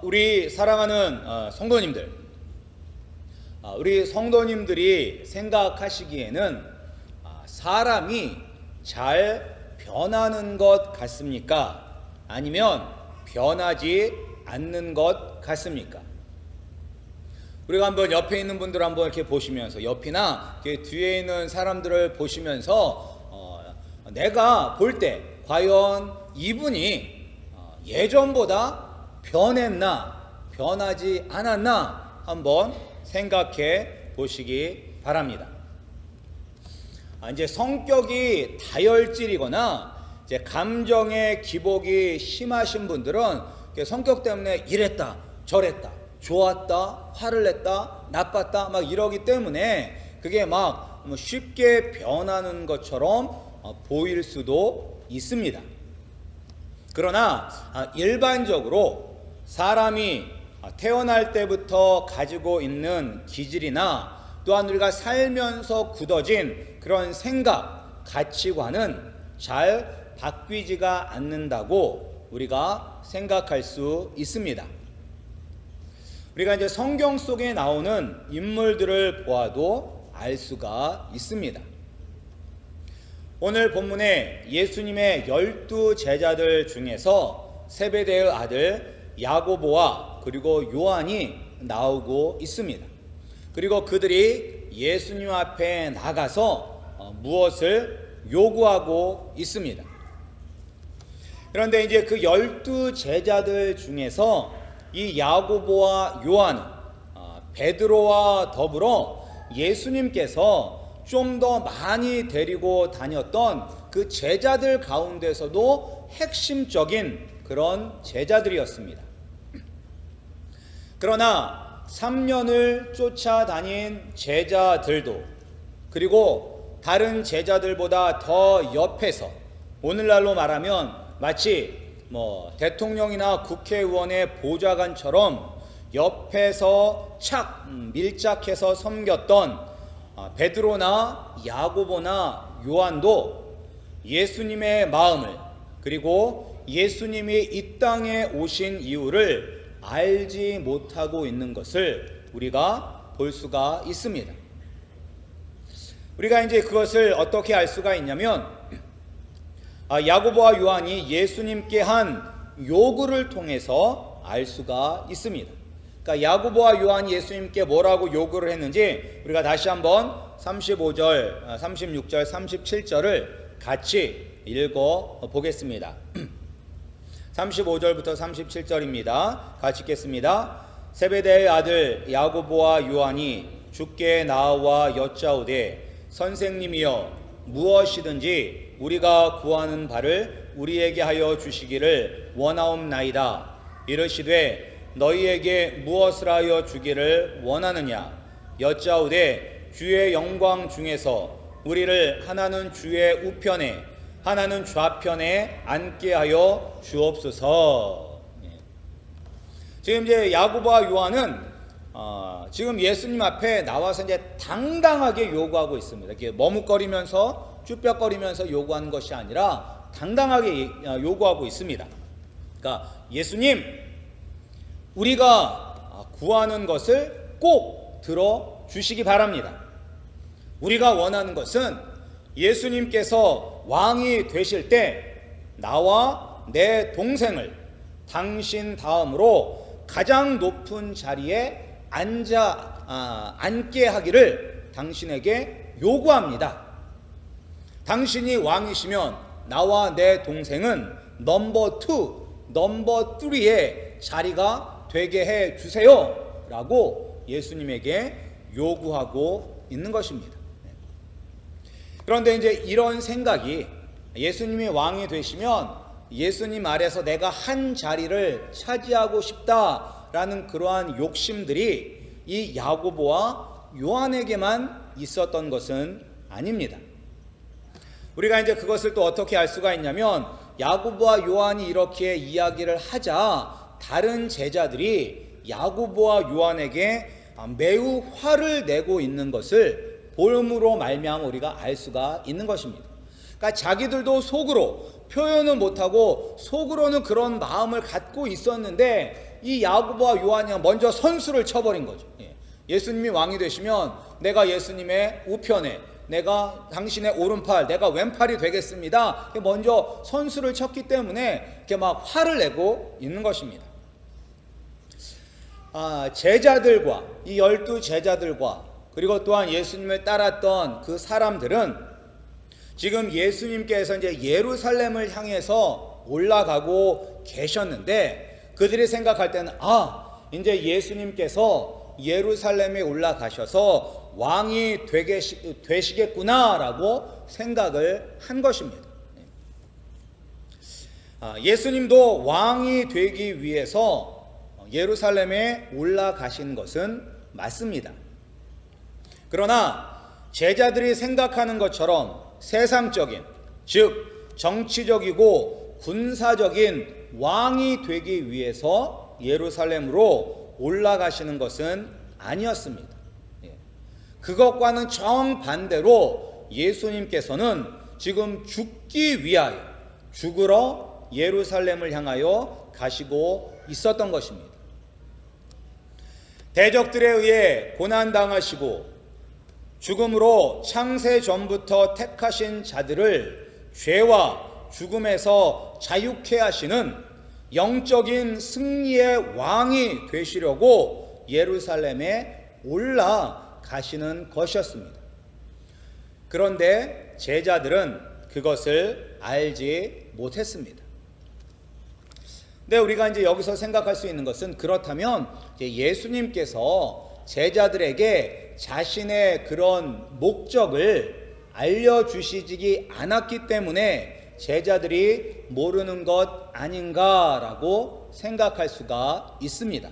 우리 사랑하는 성도님들, 우리 성도님들이 생각하시기에는 사람이 잘 변하는 것 같습니까? 아니면 변하지 않는 것 같습니까? 우리가 한번 옆에 있는 분들 한번 이렇게 보시면서, 옆이나 뒤에 있는 사람들을 보시면서 내가 볼 때 과연 이분이 예전보다 변했나 변하지 않았나 한번 생각해 보시기 바랍니다. 이제 성격이 다혈질이거나 이제 감정의 기복이 심하신 분들은 성격 때문에 이랬다 저랬다 좋았다 화를 냈다 나빴다 막 이러기 때문에 그게 막 쉽게 변하는 것처럼 보일 수도 있습니다. 그러나 일반적으로 사람이 태어날 때부터 가지고 있는 기질이나 또한 우리가 살면서 굳어진 그런 생각, 가치관은 잘 바뀌지가 않는다고 우리가 생각할 수 있습니다. 우리가 이제 성경 속에 나오는 인물들을 보아도 알 수가 있습니다. 오늘 본문에 예수님의 12 제자들 중에서 세베대의 아들 야고보와 그리고 요한이 나오고 있습니다. 그리고 그들이 예수님 앞에 나가서 무엇을 요구하고 있습니다. 그런데 이제 그 12 제자들 중에서 이 야고보와 요한은 베드로와 더불어 예수님께서 좀 더 많이 데리고 다녔던 그 제자들 가운데서도 핵심적인 그런 제자들이었습니다. 그러나 3년을 쫓아다닌 제자들도, 그리고 다른 제자들보다 더 옆에서, 오늘날로 말하면 마치 대통령이나 국회의원의 보좌관처럼 옆에서 밀착해서 섬겼던 베드로나 야고보나 요한도 예수님의 마음을, 그리고 예수님이 이 땅에 오신 이유를 알지 못하고 있는 것을 우리가 볼 수가 있습니다. 우리가 이제 그것을 어떻게 알 수가 있냐면 야고보와 요한이 예수님께 한 요구를 통해서 알 수가 있습니다. 그러니까 야고보와 요한이 예수님께 뭐라고 요구를 했는지 우리가 다시 한번 35절, 36절, 37절을 같이 읽어 보겠습니다. 35절부터 37절입니다. 같이 읽겠습니다. 세베대의 아들 야고보와 요한이 주께 나와 여짜오되 선생님이여 무엇이든지 우리가 구하는 바를 우리에게 하여 주시기를 원하옵나이다. 이르시되 너희에게 무엇을 하여 주기를 원하느냐? 여짜오되 주의 영광 중에서 우리를 하나는 주의 우편에 하나는 좌편에 앉게 하여 주옵소서. 지금 이제 야고보와 요한은 지금 예수님 앞에 나와서 이제 당당하게 요구하고 있습니다. 이렇게 머뭇거리면서 쭈뼛거리면서 요구하는 것이 아니라 당당하게 요구하고 있습니다. 그러니까 예수님, 우리가 구하는 것을 꼭 들어주시기 바랍니다. 우리가 원하는 것은 예수님께서 왕이 되실 때 나와 내 동생을 당신 다음으로 가장 높은 자리에 앉게 하기를 당신에게 요구합니다. 당신이 왕이시면 나와 내 동생은 넘버 2, 넘버 3의 자리가 되게 해 주세요 라고 예수님에게 요구하고 있는 것입니다. 그런데 이제 이런 생각이, 예수님이 왕이 되시면 예수님 아래서 내가 한 자리를 차지하고 싶다라는 그러한 욕심들이 이 야고보와 요한에게만 있었던 것은 아닙니다. 우리가 이제 그것을 또 어떻게 알 수가 있냐면 야고보와 요한이 이렇게 이야기를 하자 다른 제자들이 야고보와 요한에게 매우 화를 내고 있는 것을 볼음으로 말미암아 우리가 알 수가 있는 것입니다. 그러니까 자기들도 속으로 표현은 못하고 속으로는 그런 마음을 갖고 있었는데 이 야고보와 요한이 먼저 선수를 쳐버린 거죠. 예수님이 왕이 되시면 내가 예수님의 우편에, 내가 당신의 오른팔, 내가 왼팔이 되겠습니다. 먼저 선수를 쳤기 때문에 이렇게 막 화를 내고 있는 것입니다. 제자들과, 이 12 제자들과, 그리고 또한 예수님을 따랐던 그 사람들은 지금 예수님께서 이제 예루살렘을 향해서 올라가고 계셨는데, 그들이 생각할 때는 이제 예수님께서 예루살렘에 올라가셔서 왕이 되시겠구나라고 생각을 한 것입니다. 예수님도 왕이 되기 위해서 예루살렘에 올라가신 것은 맞습니다. 그러나 제자들이 생각하는 것처럼 세상적인, 즉 정치적이고 군사적인 왕이 되기 위해서 예루살렘으로 올라가시는 것은 아니었습니다. 그것과는 정반대로 예수님께서는 지금 죽기 위하여, 죽으러 예루살렘을 향하여 가시고 있었던 것입니다. 대적들에 의해 고난당하시고 죽음으로 창세 전부터 택하신 자들을 죄와 죽음에서 자유케 하시는 영적인 승리의 왕이 되시려고 예루살렘에 올라가시는 것이었습니다. 그런데 제자들은 그것을 알지 못했습니다. 근데 우리가 이제 여기서 생각할 수 있는 것은, 그렇다면 예수님께서 제자들에게 자신의 그런 목적을 알려주시지 않았기 때문에 제자들이 모르는 것 아닌가라고 생각할 수가 있습니다.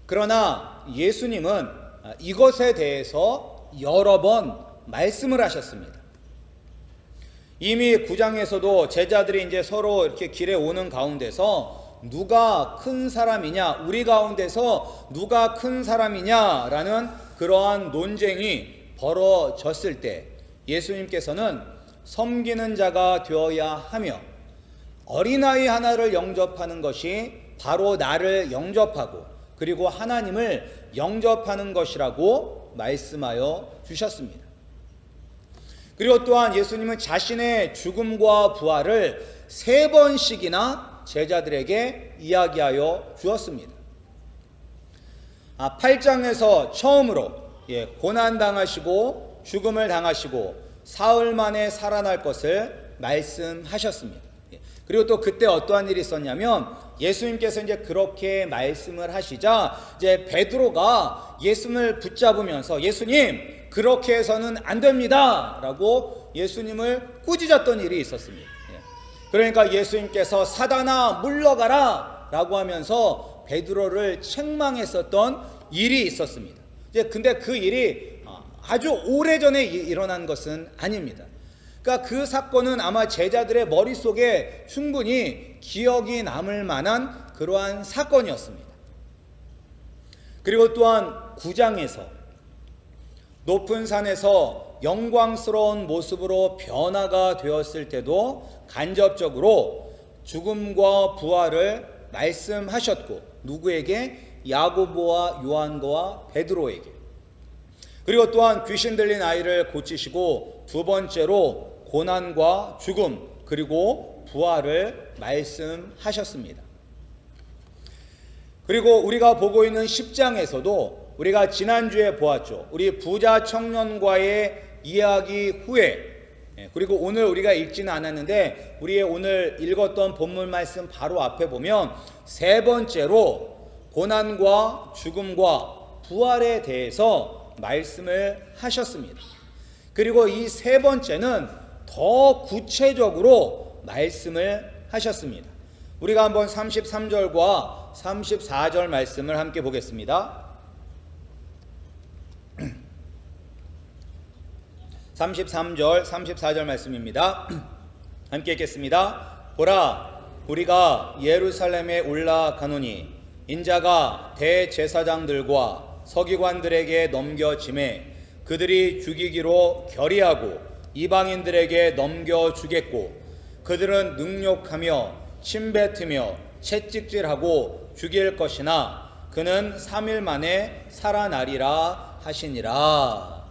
그러나 예수님은 이것에 대해서 여러 번 말씀을 하셨습니다. 이미 9장에서도 제자들이 이제 서로 이렇게 길에 오는 가운데서 누가 큰 사람이냐, 우리 가운데서 누가 큰 사람이냐라는 그러한 논쟁이 벌어졌을 때 예수님께서는 섬기는 자가 되어야 하며 어린아이 하나를 영접하는 것이 바로 나를 영접하고 그리고 하나님을 영접하는 것이라고 말씀하여 주셨습니다. 그리고 또한 예수님은 자신의 죽음과 부활을 3번씩이나 제자들에게 이야기하여 주었습니다. 8장에서 처음으로 고난당하시고 죽음을 당하시고 사흘 만에 살아날 것을 말씀하셨습니다. 그리고 또 그때 어떠한 일이 있었냐면, 예수님께서 이제 그렇게 말씀을 하시자 이제 베드로가 예수님을 붙잡으면서 예수님, 그렇게 해서는 안 됩니다 라고 예수님을 꾸짖었던 일이 있었습니다. 그러니까 예수님께서 사단아 물러가라 라고 하면서 베드로를 책망했었던 일이 있었습니다. 근데 그 일이 아주 오래전에 일어난 것은 아닙니다. 그러니까 그 사건은 아마 제자들의 머릿속에 충분히 기억이 남을 만한 그러한 사건이었습니다. 그리고 또한 9장에서 높은 산에서 영광스러운 모습으로 변화가 되었을 때도 간접적으로 죽음과 부활을 말씀하셨고, 누구에게? 야고보와 요한과 베드로에게. 그리고 또한 귀신 들린 아이를 고치시고, 두 번째로 고난과 죽음 그리고 부활을 말씀하셨습니다. 그리고 우리가 보고 있는 10장에서도 우리가 지난주에 보았죠. 우리 부자 청년과의 이야기 후에, 그리고 오늘 우리가 읽지는 않았는데 우리의 오늘 읽었던 본문 말씀 바로 앞에 보면 3번째로 고난과 죽음과 부활에 대해서 말씀을 하셨습니다. 그리고 이 3번째는 더 구체적으로 말씀을 하셨습니다. 우리가 한번 33절과 34절 말씀을 함께 보겠습니다. 33절, 34절 말씀입니다. 함께 읽겠습니다. 보라, 우리가 예루살렘에 올라가노니 인자가 대제사장들과 서기관들에게 넘겨짐에 그들이 죽이기로 결의하고 이방인들에게 넘겨주겠고 그들은 능욕하며 침뱉으며 채찍질하고 죽일 것이나 그는 3일 만에 살아나리라 하시니라.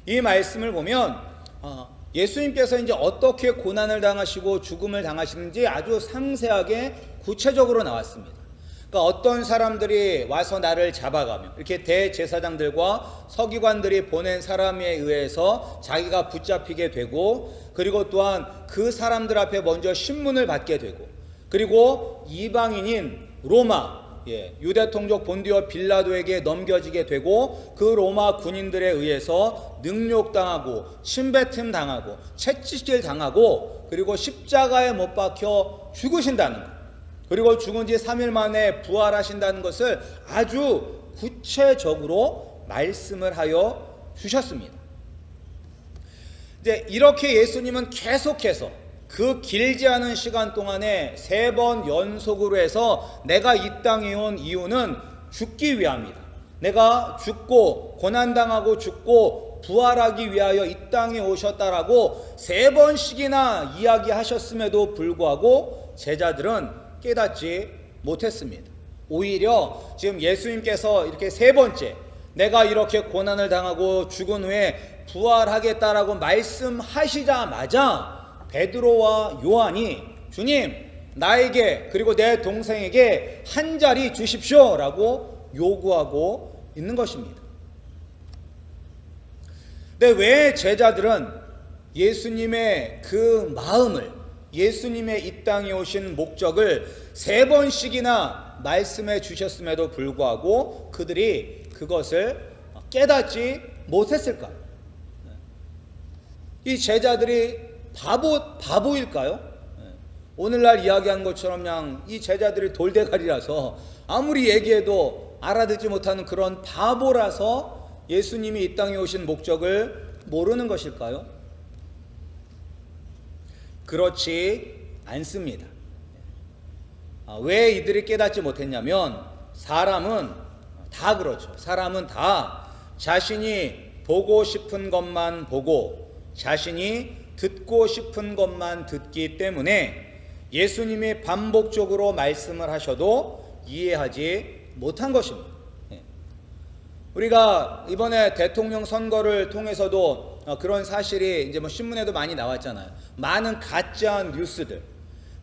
이 말씀을 보면 예수님께서 이제 어떻게 고난을 당하시고 죽음을 당하시는지 아주 상세하게 구체적으로 나왔습니다. 그러니까 어떤 사람들이 와서 나를 잡아가며 이렇게 대제사장들과 서기관들이 보낸 사람에 의해서 자기가 붙잡히게 되고, 그리고 또한 그 사람들 앞에 먼저 신문을 받게 되고, 그리고 이방인인 로마 유대 통족 본디오 빌라도에게 넘겨지게 되고, 그 로마 군인들에 의해서 능욕당하고 침뱉음 당하고 채찍질 당하고, 그리고 십자가에 못 박혀 죽으신다는 것, 그리고 죽은 지 3일 만에 부활하신다는 것을 아주 구체적으로 말씀을 하여 주셨습니다. 이제 이렇게 예수님은 계속해서 그 길지 않은 시간 동안에 3번 연속으로 해서 내가 이 땅에 온 이유는 죽기 위함이다, 내가 죽고 고난당하고 죽고 부활하기 위하여 이 땅에 오셨다라고 3번씩이나 이야기하셨음에도 불구하고 제자들은 깨닫지 못했습니다. 오히려 지금 예수님께서 이렇게 3번째 내가 이렇게 고난을 당하고 죽은 후에 부활하겠다라고 말씀하시자마자 베드로와 요한이 주님, 나에게 그리고 내 동생에게 한 자리 주십시오 라고 요구하고 있는 것입니다. 근데 왜 제자들은 예수님의 그 마음을, 예수님의 이 땅에 오신 목적을 3번씩이나 말씀해 주셨음에도 불구하고 그들이 그것을 깨닫지 못했을까요? 이 제자들이 바보일까요? 오늘날 이야기한 것처럼 그냥 이 제자들이 돌대가리라서 아무리 얘기해도 알아듣지 못하는 그런 바보라서 예수님이 이 땅에 오신 목적을 모르는 것일까요? 그렇지 않습니다. 왜 이들이 깨닫지 못했냐면 사람은 다 그렇죠. 사람은 다 자신이 보고 싶은 것만 보고 자신이 듣고 싶은 것만 듣기 때문에 예수님이 반복적으로 말씀을 하셔도 이해하지 못한 것입니다. 우리가 이번에 대통령 선거를 통해서도 그런 사실이 이제 신문에도 많이 나왔잖아요. 많은 가짜 뉴스들.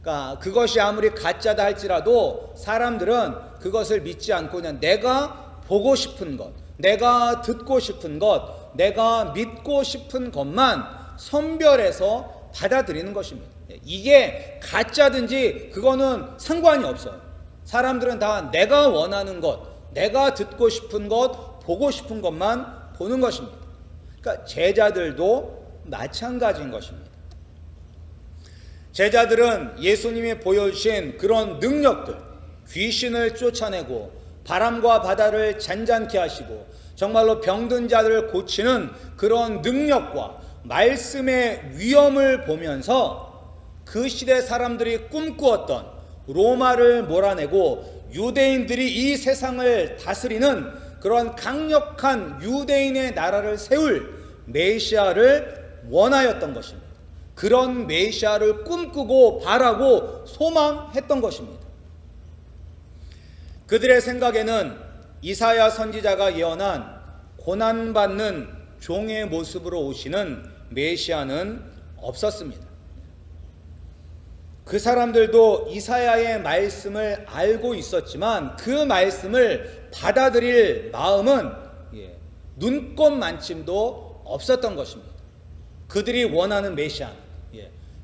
그러니까 그것이 아무리 가짜다 할지라도 사람들은 그것을 믿지 않고 그냥 내가 보고 싶은 것, 내가 듣고 싶은 것, 내가 믿고 싶은 것만 선별해서 받아들이는 것입니다. 이게 가짜든지 그거는 상관이 없어요. 사람들은 다 내가 원하는 것, 내가 듣고 싶은 것, 보고 싶은 것만 보는 것입니다. 그러니까 제자들도 마찬가지인 것입니다. 제자들은 예수님이 보여주신 그런 능력들, 귀신을 쫓아내고 바람과 바다를 잔잔케 하시고 정말로 병든 자들을 고치는 그런 능력과 말씀의 위엄을 보면서 그 시대 사람들이 꿈꾸었던 로마를 몰아내고 유대인들이 이 세상을 다스리는 그런 강력한 유대인의 나라를 세울 메시아를 원하였던 것입니다. 그런 메시아를 꿈꾸고 바라고 소망했던 것입니다. 그들의 생각에는 이사야 선지자가 예언한 고난받는 종의 모습으로 오시는 메시아는 없었습니다. 그 사람들도 이사야의 말씀을 알고 있었지만 그 말씀을 받아들일 마음은 눈꼽만침도 없었던 것입니다. 그들이 원하는 메시아는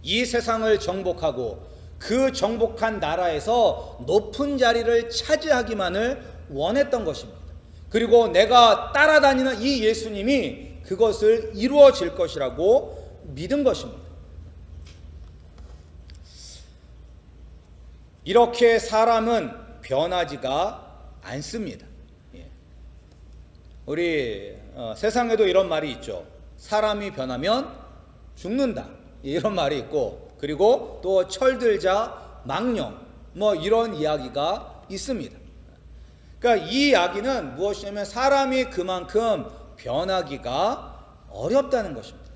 이 세상을 정복하고 그 정복한 나라에서 높은 자리를 차지하기만을 원했던 것입니다. 그리고 내가 따라다니는 이 예수님이 그것을 이루어질 것이라고 믿은 것입니다. 이렇게 사람은 변하지가 않습니다. 우리 세상에도 이런 말이 있죠. 사람이 변하면 죽는다, 이런 말이 있고, 그리고 또 철들자 망령 이런 이야기가 있습니다. 그러니까 이 이야기는 무엇이냐면 사람이 그만큼 변하기가 어렵다는 것입니다.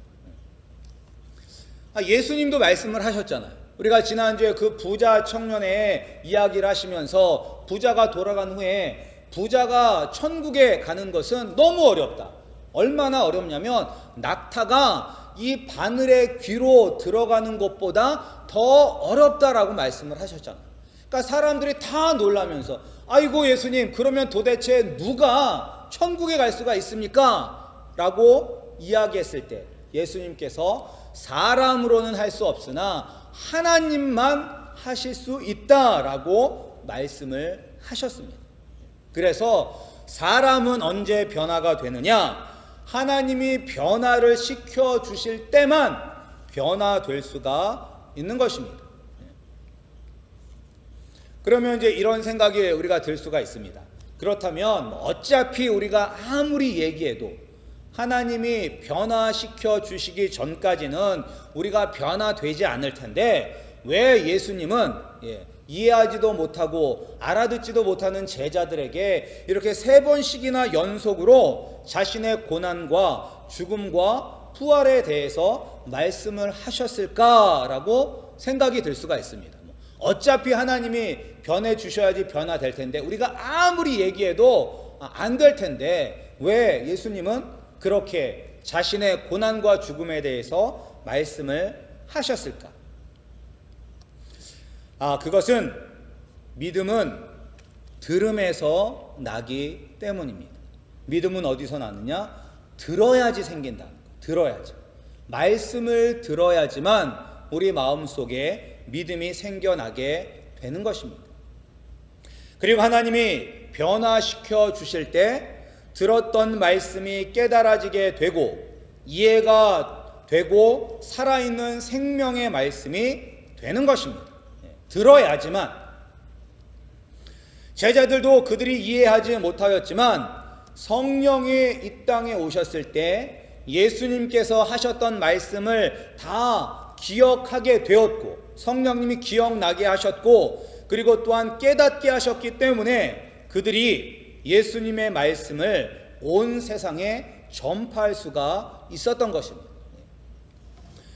예수님도 말씀을 하셨잖아요. 우리가 지난주에 그 부자 청년의 이야기를 하시면서 부자가 돌아간 후에 부자가 천국에 가는 것은 너무 어렵다. 얼마나 어렵냐면 낙타가 이 바늘의 귀로 들어가는 것보다 더 어렵다라고 말씀을 하셨잖아요. 그러니까 사람들이 다 놀라면서 아이고 예수님, 그러면 도대체 누가 천국에 갈 수가 있습니까? 라고 이야기했을 때 예수님께서 사람으로는 할 수 없으나 하나님만 하실 수 있다라고 말씀을 하셨습니다. 그래서 사람은 언제 변화가 되느냐? 하나님이 변화를 시켜 주실 때만 변화될 수가 있는 것입니다. 그러면 이제 이런 생각이 우리가 들 수가 있습니다. 그렇다면 어차피 우리가 아무리 얘기해도 하나님이 변화시켜 주시기 전까지는 우리가 변화되지 않을 텐데 왜 예수님은 이해하지도 못하고 알아듣지도 못하는 제자들에게 이렇게 3번씩이나 연속으로 자신의 고난과 죽음과 부활에 대해서 말씀을 하셨을까라고 생각이 들 수가 있습니다. 어차피 하나님이 변해 주셔야지 변화될 텐데 우리가 아무리 얘기해도 안 될 텐데 왜 예수님은 그렇게 자신의 고난과 죽음에 대해서 말씀을 하셨을까? 그것은 믿음은 들음에서 나기 때문입니다. 믿음은 어디서 나느냐? 들어야지 생긴다는 거. 들어야지. 말씀을 들어야지만 우리 마음속에 믿음이 생겨나게 되는 것입니다. 그리고 하나님이 변화시켜 주실 때 들었던 말씀이 깨달아지게 되고 이해가 되고 살아있는 생명의 말씀이 되는 것입니다. 들어야지만. 제자들도 그들이 이해하지 못하였지만 성령이 이 땅에 오셨을 때 예수님께서 하셨던 말씀을 다 기억하게 되었고 성령님이 기억나게 하셨고 그리고 또한 깨닫게 하셨기 때문에 그들이 예수님의 말씀을 온 세상에 전파할 수가 있었던 것입니다.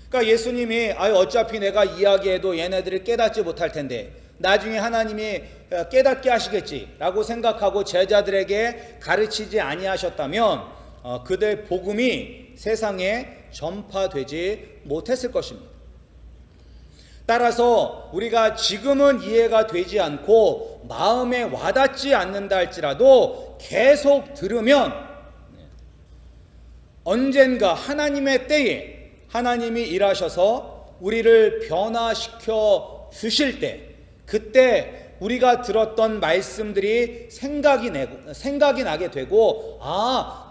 그러니까 예수님이 어차피 내가 이야기해도 얘네들이 깨닫지 못할 텐데 나중에 하나님이 깨닫게 하시겠지라고 생각하고 제자들에게 가르치지 아니하셨다면 그들 복음이 세상에 전파되지 못했을 것입니다. 따라서 우리가 지금은 이해가 되지 않고 마음에 와닿지 않는다 할지라도 계속 들으면 언젠가 하나님의 때에 하나님이 일하셔서 우리를 변화시켜 주실 때 그때 우리가 들었던 말씀들이 생각이 나게 되고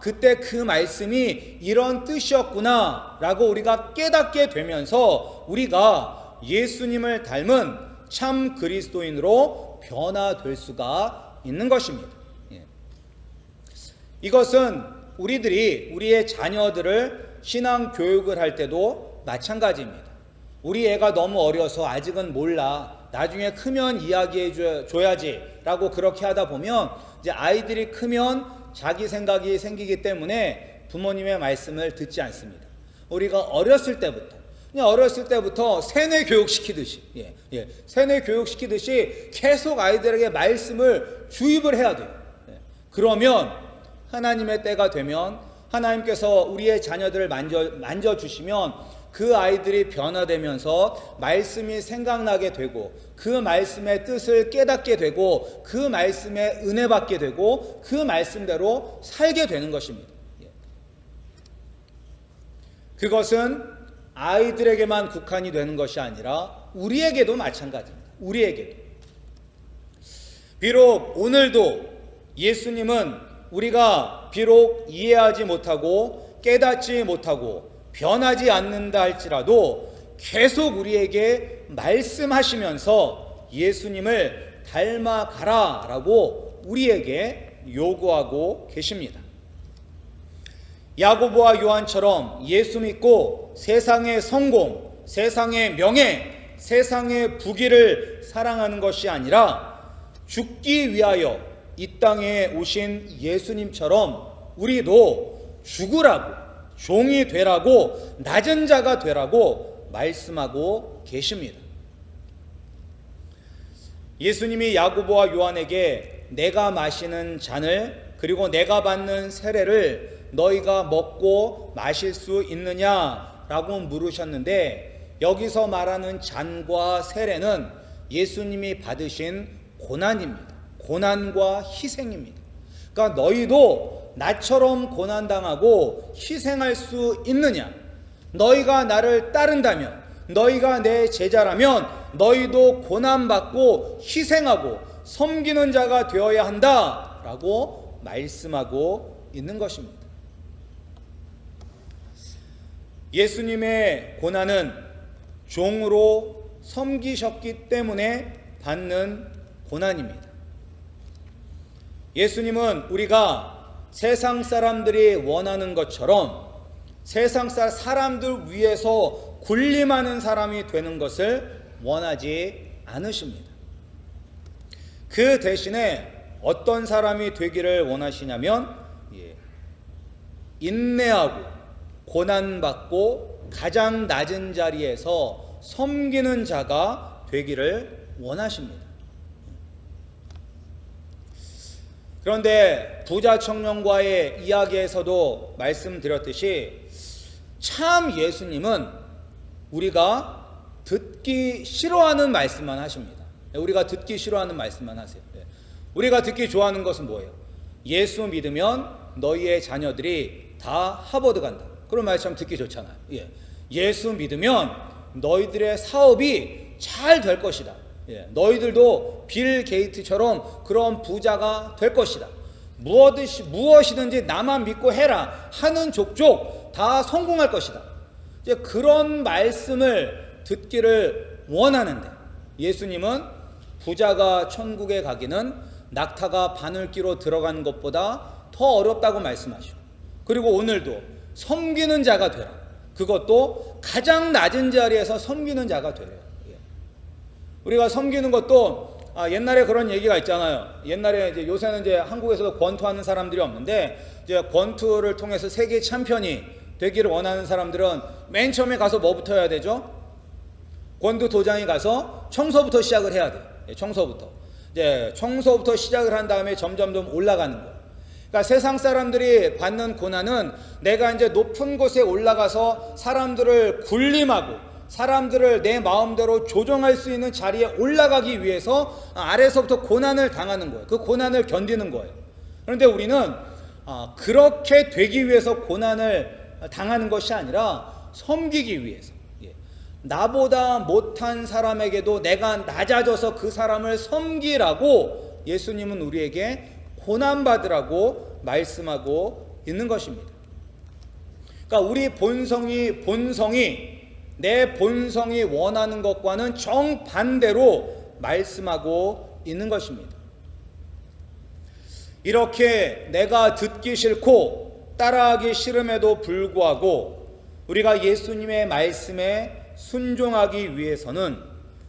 그때 그 말씀이 이런 뜻이었구나 라고 우리가 깨닫게 되면서 우리가 예수님을 닮은 참 그리스도인으로 변화될 수가 있는 것입니다. 이것은 우리들이 우리의 자녀들을 신앙 교육을 할 때도 마찬가지입니다. 우리 애가 너무 어려서 아직은 몰라. 나중에 크면 이야기해 줘야지 라고 그렇게 하다 보면 이제 아이들이 크면 자기 생각이 생기기 때문에 부모님의 말씀을 듣지 않습니다. 우리가 어렸을 때부터 세뇌 교육시키듯이 세뇌 교육시키듯이 계속 아이들에게 말씀을 주입을 해야 돼요. 그러면 하나님의 때가 되면 하나님께서 우리의 자녀들을 만져주시면 그 아이들이 변화되면서 말씀이 생각나게 되고 그 말씀의 뜻을 깨닫게 되고 그 말씀에 은혜 받게 되고 그 말씀대로 살게 되는 것입니다. 그것은 아이들에게만 국한이 되는 것이 아니라 우리에게도 마찬가지입니다. 우리에게도. 비록 오늘도 예수님은 우리가 비록 이해하지 못하고 깨닫지 못하고 변하지 않는다 할지라도 계속 우리에게 말씀하시면서 예수님을 닮아가라 라고 우리에게 요구하고 계십니다. 야고보와 요한처럼 예수 믿고 세상의 성공, 세상의 명예, 세상의 부귀를 사랑하는 것이 아니라 죽기 위하여 이 땅에 오신 예수님처럼 우리도 죽으라고, 종이 되라고, 낮은 자가 되라고 말씀하고 계십니다. 예수님이 야고보와 요한에게 내가 마시는 잔을 그리고 내가 받는 세례를 너희가 먹고 마실 수 있느냐라고 물으셨는데, 여기서 말하는 잔과 세례는 예수님이 받으신 고난입니다. 고난과 희생입니다. 그러니까 너희도 나처럼 고난당하고 희생할 수 있느냐? 너희가 나를 따른다면, 너희가 내 제자라면 너희도 고난받고 희생하고 섬기는 자가 되어야 한다라고 말씀하고 있는 것입니다. 예수님의 고난은 종으로 섬기셨기 때문에 받는 고난입니다. 예수님은 우리가 세상 사람들이 원하는 것처럼 세상 사람들 위해서 군림하는 사람이 되는 것을 원하지 않으십니다. 그 대신에 어떤 사람이 되기를 원하시냐면 인내하고 고난받고 가장 낮은 자리에서 섬기는 자가 되기를 원하십니다. 그런데 부자 청년과의 이야기에서도 말씀드렸듯이 참 예수님은 우리가 듣기 싫어하는 말씀만 하십니다. 우리가 듣기 싫어하는 말씀만 하세요. 우리가 듣기 좋아하는 것은 뭐예요? 예수 믿으면 너희의 자녀들이 다 하버드 간다. 그런 말 참 듣기 좋잖아요. 예수 믿으면 너희들의 사업이 잘 될 것이다. 너희들도 빌 게이트처럼 그런 부자가 될 것이다. 무엇이든지 나만 믿고 해라 하는 족족 다 성공할 것이다. 이제 그런 말씀을 듣기를 원하는데, 예수님은 부자가 천국에 가기는 낙타가 바늘기로 들어가는 것보다 더 어렵다고 말씀하시고, 그리고 오늘도 섬기는 자가 되라. 그것도 가장 낮은 자리에서 섬기는 자가 되래요. 우리가 섬기는 것도 옛날에 그런 얘기가 있잖아요. 옛날에 이제 요새는 이제 한국에서도 권투하는 사람들이 없는데, 이제 권투를 통해서 세계 챔피언이 되기를 원하는 사람들은 맨 처음에 가서 뭐부터 해야 되죠? 권투 도장에 가서 청소부터 시작을 해야 돼요. 청소부터. 이제 청소부터 시작을 한 다음에 점점 올라가는 거예요. 그러니까 세상 사람들이 받는 고난은 내가 이제 높은 곳에 올라가서 사람들을 군림하고 사람들을 내 마음대로 조종할 수 있는 자리에 올라가기 위해서 아래서부터 고난을 당하는 거예요. 그 고난을 견디는 거예요. 그런데 우리는 그렇게 되기 위해서 고난을 당하는 것이 아니라 섬기기 위해서, 나보다 못한 사람에게도 내가 낮아져서 그 사람을 섬기라고 예수님은 우리에게 고난받으라고 말씀하고 있는 것입니다. 그러니까 우리 본성이 내 본성이 원하는 것과는 정반대로 말씀하고 있는 것입니다. 이렇게 내가 듣기 싫고 따라하기 싫음에도 불구하고 우리가 예수님의 말씀에 순종하기 위해서는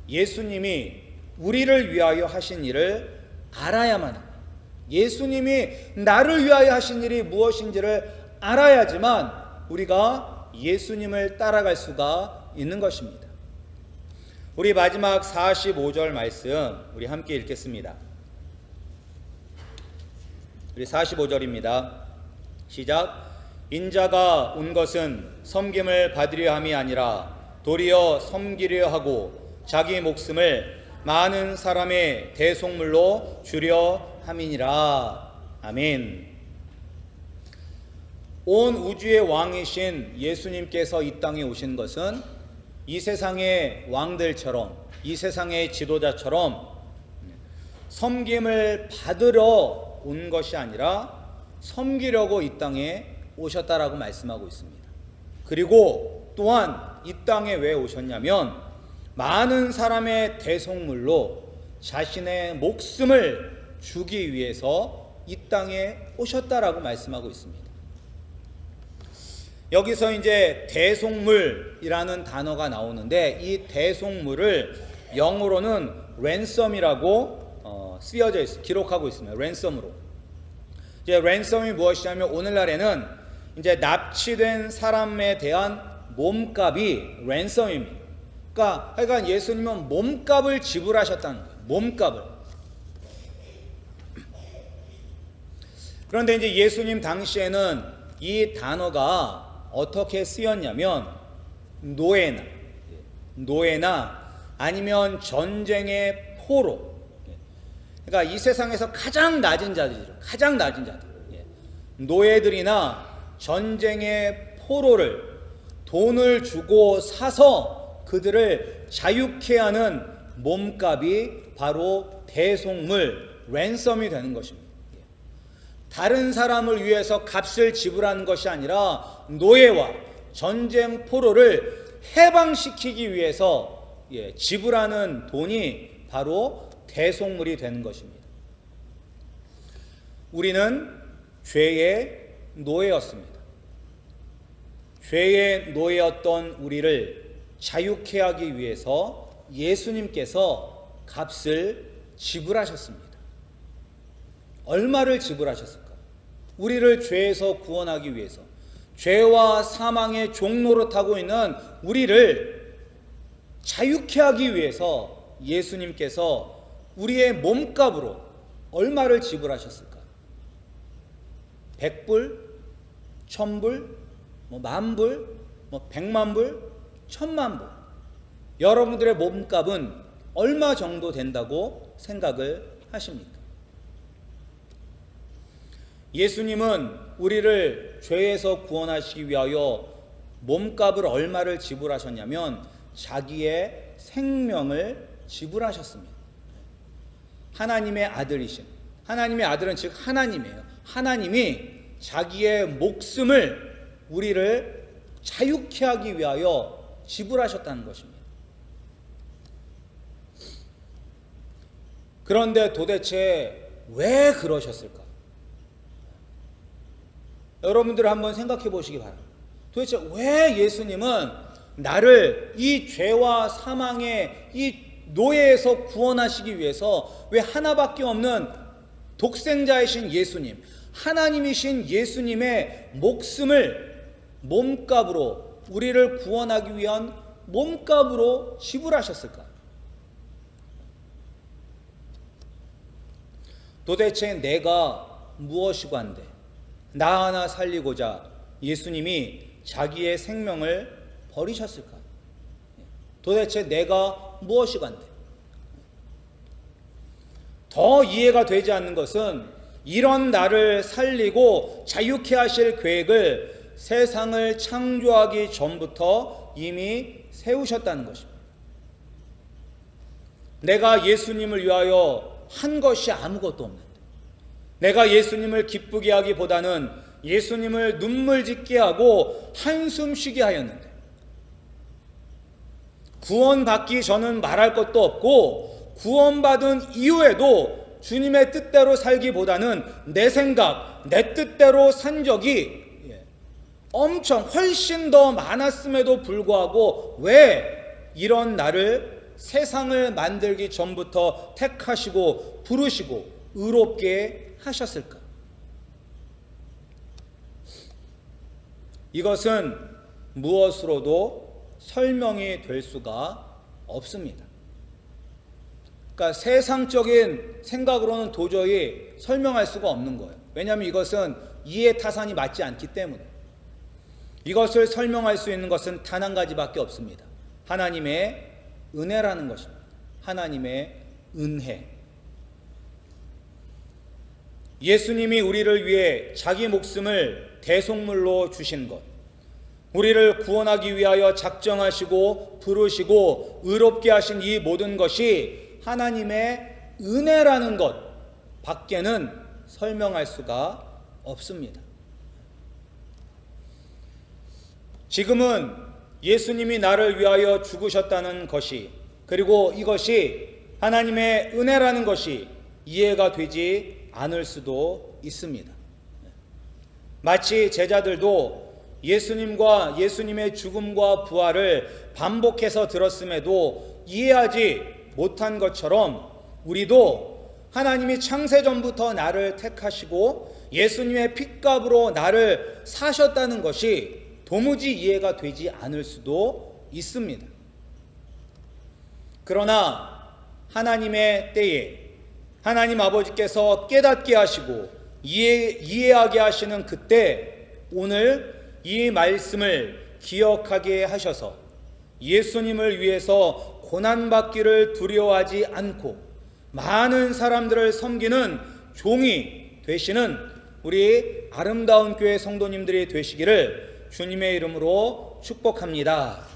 예수님이 우리를 위하여 하신 일을 알아야만 합니다. 예수님이 나를 위하여 하신 일이 무엇인지를 알아야지만 우리가 예수님을 따라갈 수가 있는 것입니다. 우리 마지막 45절 말씀 우리 함께 읽겠습니다. 우리 45절입니다. 시작. 인자가 온 것은 섬김을 받으려 함이 아니라 도리어 섬기려 하고 자기 목숨을 많은 사람의 대속물로 주려 함이니라. 아멘. 온 우주의 왕이신 예수님께서 이 땅에 오신 것은 이 세상의 왕들처럼, 이 세상의 지도자처럼 섬김을 받으러 온 것이 아니라 섬기려고 이 땅에 오셨다라고 말씀하고 있습니다. 그리고 또한 이 땅에 왜 오셨냐면 많은 사람의 대속물로 자신의 목숨을 주기 위해서 이 땅에 오셨다라고 말씀하고 있습니다. 여기서 이제 대속물이라는 단어가 나오는데 이 대속물을 영어로는 랜섬이라고 쓰여져 있어요. 기록하고 있습니다. 랜섬으로. 이제 랜섬이 무엇이냐면 오늘날에는 이제 납치된 사람에 대한 몸값이 랜섬입니다. 그러니까 예수님은 몸값을 지불하셨다는 거예요. 몸값을. 그런데 이제 예수님 당시에는 이 단어가 어떻게 쓰였냐면 노예나 아니면 전쟁의 포로. 그러니까 이 세상에서 가장 낮은 자들이죠. 가장 낮은 자들. 노예들이나 전쟁의 포로를 돈을 주고 사서 그들을 자유케 하는 몸값이 바로 대속물, 랜섬이 되는 것입니다. 다른 사람을 위해서 값을 지불하는 것이 아니라 노예와 전쟁 포로를 해방시키기 위해서 지불하는 돈이 바로 대속물이 되는 것입니다. 우리는 죄의 노예였습니다. 죄의 노예였던 우리를 자유케 하기 위해서 예수님께서 값을 지불하셨습니다. 얼마를 지불하셨을까? 우리를 죄에서 구원하기 위해서, 죄와 사망의 종로로 타고 있는 우리를 자유케 하기 위해서 예수님께서 우리의 몸값으로 얼마를 지불하셨을까? 100불, 1000불, 10,000불, 100,000불, 10,000,000불. 여러분들의 몸값은 얼마 정도 된다고 생각을 하십니까? 예수님은 우리를 죄에서 구원하시기 위하여 몸값을 얼마를 지불하셨냐면 자기의 생명을 지불하셨습니다. 하나님의 아들이신, 하나님의 아들은 즉 하나님이에요. 하나님이 자기의 목숨을 우리를 자유케 하기 위하여 지불하셨다는 것입니다. 그런데 도대체 왜 그러셨을까? 여러분들 한번 생각해 보시기 바랍니다. 도대체 왜 예수님은 나를 이 죄와 사망의 이 노예에서 구원하시기 위해서 왜 하나밖에 없는 독생자이신 예수님, 하나님이신 예수님의 목숨을 몸값으로, 우리를 구원하기 위한 몸값으로 지불하셨을까? 도대체 내가 무엇이고 한데 나 하나 살리고자 예수님이 자기의 생명을 버리셨을까? 도대체 내가 무엇이고 한데? 더 이해가 되지 않는 것은 이런 나를 살리고 자유케 하실 계획을 세상을 창조하기 전부터 이미 세우셨다는 것입니다. 내가 예수님을 위하여 한 것이 아무것도 없는데, 내가 예수님을 기쁘게 하기보다는 예수님을 눈물 짓게 하고 한숨 쉬게 하였는데, 구원받기 전은 말할 것도 없고 구원받은 이후에도 주님의 뜻대로 살기보다는 내 생각, 내 뜻대로 산 적이 엄청 훨씬 더 많았음에도 불구하고 왜 이런 나를 세상을 만들기 전부터 택하시고 부르시고 의롭게 하셨을까? 이것은 무엇으로도 설명이 될 수가 없습니다. 그러니까 세상적인 생각으로는 도저히 설명할 수가 없는 거예요. 왜냐하면 이것은 이해타산이 맞지 않기 때문에. 이것을 설명할 수 있는 것은 단 한 가지밖에 없습니다. 하나님의 은혜라는 것입니다. 하나님의 은혜. 예수님이 우리를 위해 자기 목숨을 대속물로 주신 것, 우리를 구원하기 위하여 작정하시고 부르시고 의롭게 하신 이 모든 것이 하나님의 은혜라는 것 밖에는 설명할 수가 없습니다. 지금은 예수님이 나를 위하여 죽으셨다는 것이, 그리고 이것이 하나님의 은혜라는 것이 이해가 되지 않을 수도 있습니다. 마치 제자들도 예수님과 예수님의 죽음과 부활을 반복해서 들었음에도 이해하지 못한 것처럼 우리도 하나님이 창세전부터 나를 택하시고 예수님의 핏값으로 나를 사셨다는 것이 도무지 이해가 되지 않을 수도 있습니다. 그러나 하나님의 때에 하나님 아버지께서 깨닫게 하시고 이해하게 하시는 그때 오늘 이 말씀을 기억하게 하셔서 예수님을 위해서 고난받기를 두려워하지 않고 많은 사람들을 섬기는 종이 되시는 우리 아름다운 교회 성도님들이 되시기를 주님의 이름으로 축복합니다.